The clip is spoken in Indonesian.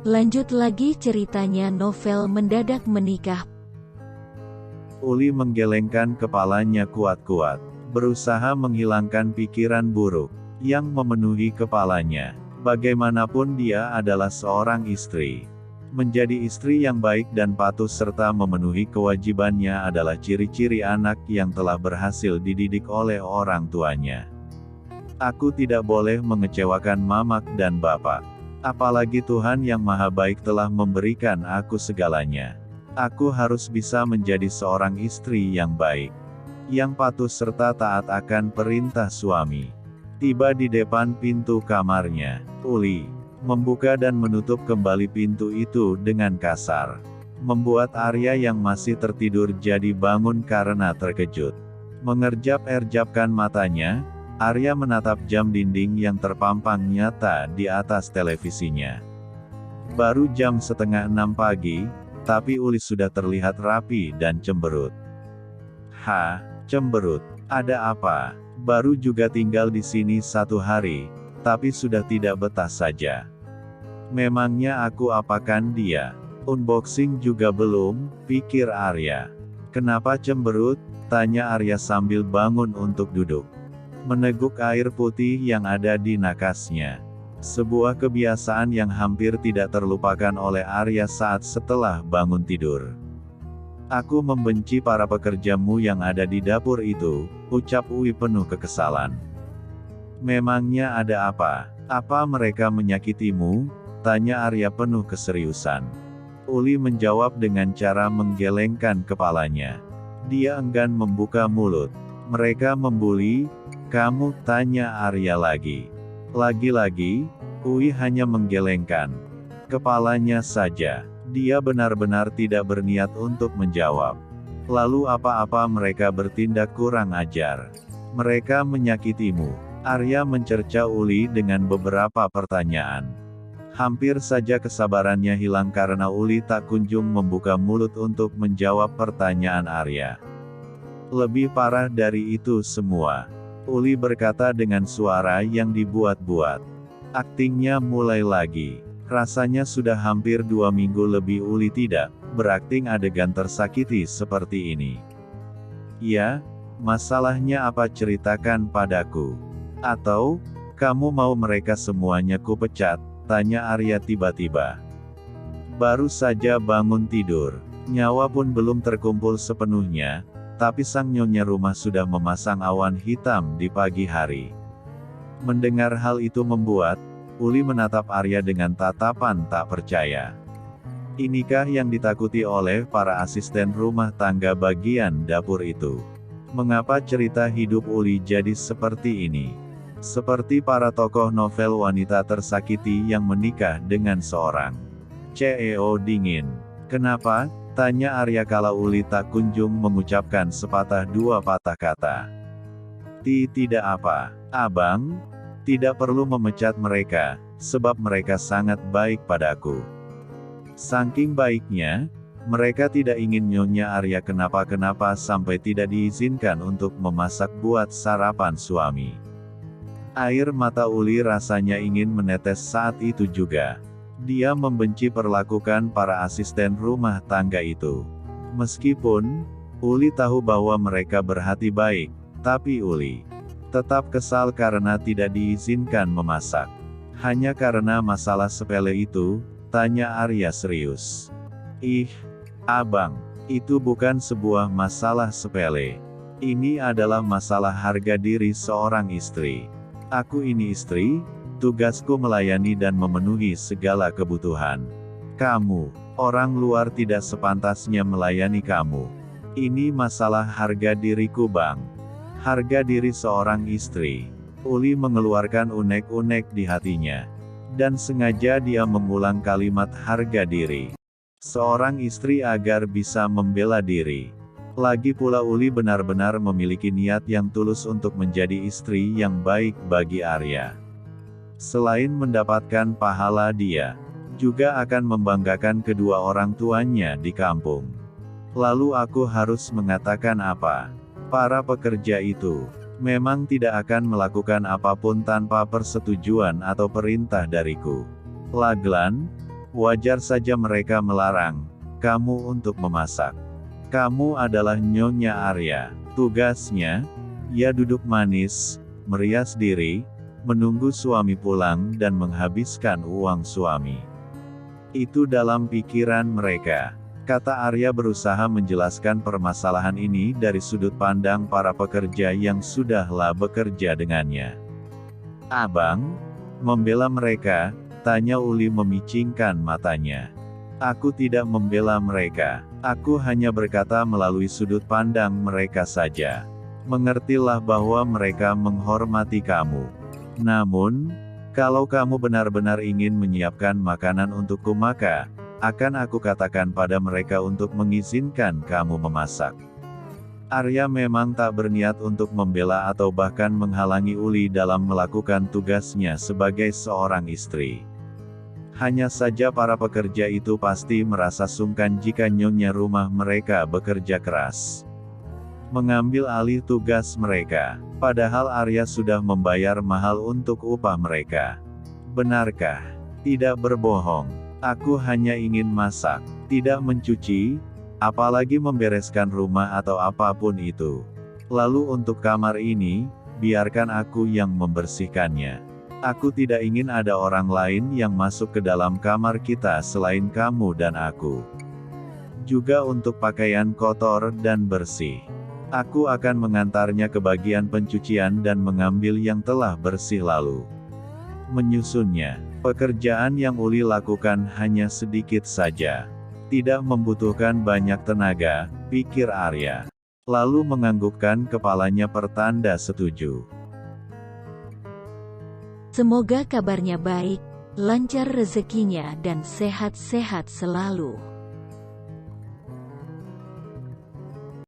Lanjut lagi ceritanya, novel mendadak menikah. Uli menggelengkan kepalanya kuat-kuat, berusaha menghilangkan pikiran buruk yang memenuhi kepalanya. Bagaimanapun dia adalah seorang istri. Menjadi istri yang baik dan patuh serta memenuhi kewajibannya adalah ciri-ciri anak yang telah berhasil dididik oleh orang tuanya. Aku tidak boleh mengecewakan mamak dan bapak. Apalagi Tuhan yang Maha Baik telah memberikan aku segalanya. Aku harus bisa menjadi seorang istri yang baik, yang patuh serta taat akan perintah suami. Tiba di depan pintu kamarnya, Uli membuka dan menutup kembali pintu itu dengan kasar, membuat Arya yang masih tertidur jadi bangun karena terkejut. Mengerjap-erjapkan matanya, Arya menatap jam dinding yang terpampang nyata di atas televisinya. Baru jam 5:30 pagi, tapi Uli sudah terlihat rapi dan cemberut. Cemberut? Ada apa? Baru juga tinggal di sini 1 hari, tapi sudah tidak betah saja. Memangnya aku apakan dia? Unboxing juga belum, pikir Arya. Kenapa cemberut? Tanya Arya sambil bangun untuk duduk. Meneguk air putih yang ada di nakasnya. Sebuah kebiasaan yang hampir tidak terlupakan oleh Arya saat setelah bangun tidur. Aku membenci para pekerjamu yang ada di dapur itu, ucap Uli penuh kekesalan. Memangnya ada apa? Apa mereka menyakitimu? Tanya Arya penuh keseriusan. Uli menjawab dengan cara menggelengkan kepalanya. Dia enggan membuka mulut. Mereka membuli kamu? Tanya Arya lagi. Lagi-lagi, Uli hanya menggelengkan kepalanya saja. Dia benar-benar tidak berniat untuk menjawab. Lalu apa-apa mereka bertindak kurang ajar? Mereka menyakitimu? Arya mencerca Uli dengan beberapa pertanyaan. Hampir saja kesabarannya hilang karena Uli tak kunjung membuka mulut untuk menjawab pertanyaan Arya. Lebih parah dari itu semua, Uli berkata dengan suara yang dibuat-buat. Aktingnya mulai lagi. Rasanya sudah hampir 2 minggu lebih Uli tidak berakting adegan tersakiti seperti ini. Ya, masalahnya apa, ceritakan padaku. Atau, kamu mau mereka semuanya kupecat? Tanya Arya tiba-tiba. Baru saja bangun tidur, nyawa pun belum terkumpul sepenuhnya, tapi sang nyonya rumah sudah memasang awan hitam di pagi hari. Mendengar hal itu membuat Uli menatap Arya dengan tatapan tak percaya. Inikah yang ditakuti oleh para asisten rumah tangga bagian dapur itu? Mengapa cerita hidup Uli jadi seperti ini? Seperti para tokoh novel wanita tersakiti yang menikah dengan seorang CEO dingin. Kenapa? Tanya Arya kala Uli tak kunjung mengucapkan sepatah dua patah kata. Tidak apa, abang. Tidak perlu memecat mereka, sebab mereka sangat baik padaku. Saking baiknya, mereka tidak ingin Nyonya Arya kenapa-kenapa sampai tidak diizinkan untuk memasak buat sarapan suami. Air mata Uli rasanya ingin menetes saat itu juga. Dia membenci perlakukan para asisten rumah tangga itu. Meskipun Uli tahu bahwa mereka berhati baik, tapi Uli tetap kesal karena tidak diizinkan memasak. Hanya karena masalah sepele itu? Tanya Arya serius. Abang, itu bukan sebuah masalah sepele. Ini adalah masalah harga diri seorang istri. Aku ini istri, tugasku melayani dan memenuhi segala kebutuhan. Kamu, orang luar tidak sepantasnya melayani kamu. Ini masalah harga diriku, Bang. Harga diri seorang istri. Uli mengeluarkan unek-unek di hatinya. Dan sengaja dia mengulang kalimat harga diri seorang istri agar bisa membela diri. Lagi pula Uli benar-benar memiliki niat yang tulus untuk menjadi istri yang baik bagi Arya. Selain mendapatkan pahala, dia juga akan membanggakan kedua orang tuanya di kampung. Lalu aku harus mengatakan apa? Para pekerja itu memang tidak akan melakukan apapun tanpa persetujuan atau perintah dariku. Laglan, Wajar saja mereka melarang kamu untuk memasak. Kamu adalah Nyonya Arya. Tugasnya, ya duduk manis, merias diri, menunggu suami pulang dan menghabiskan uang suami. Itu dalam pikiran mereka. Kata Arya berusaha menjelaskan permasalahan ini dari sudut pandang para pekerja yang sudahlah bekerja dengannya. Abang, membela mereka? Tanya Uli memicingkan matanya. Aku tidak membela mereka. Aku hanya berkata melalui sudut pandang mereka saja. Mengertilah bahwa mereka menghormati kamu. Namun, kalau kamu benar-benar ingin menyiapkan makanan untukku, maka akan aku katakan pada mereka untuk mengizinkan kamu memasak. Arya memang tak berniat untuk membela atau bahkan menghalangi Uli dalam melakukan tugasnya sebagai seorang istri. Hanya saja para pekerja itu pasti merasa sungkan jika nyonya rumah mereka bekerja keras, mengambil alih tugas mereka, padahal Arya sudah membayar mahal untuk upah mereka. Benarkah? Tidak berbohong. Aku hanya ingin masak, tidak mencuci, apalagi membereskan rumah atau apapun itu. Lalu untuk kamar ini, biarkan aku yang membersihkannya. Aku tidak ingin ada orang lain yang masuk ke dalam kamar kita selain kamu dan aku. Juga untuk pakaian kotor dan bersih. Aku akan mengantarnya ke bagian pencucian dan mengambil yang telah bersih lalu menyusunnya. Pekerjaan yang Uli lakukan hanya sedikit saja. Tidak membutuhkan banyak tenaga, pikir Arya. Lalu menganggukkan kepalanya pertanda setuju. Semoga kabarnya baik, lancar rezekinya dan sehat-sehat selalu.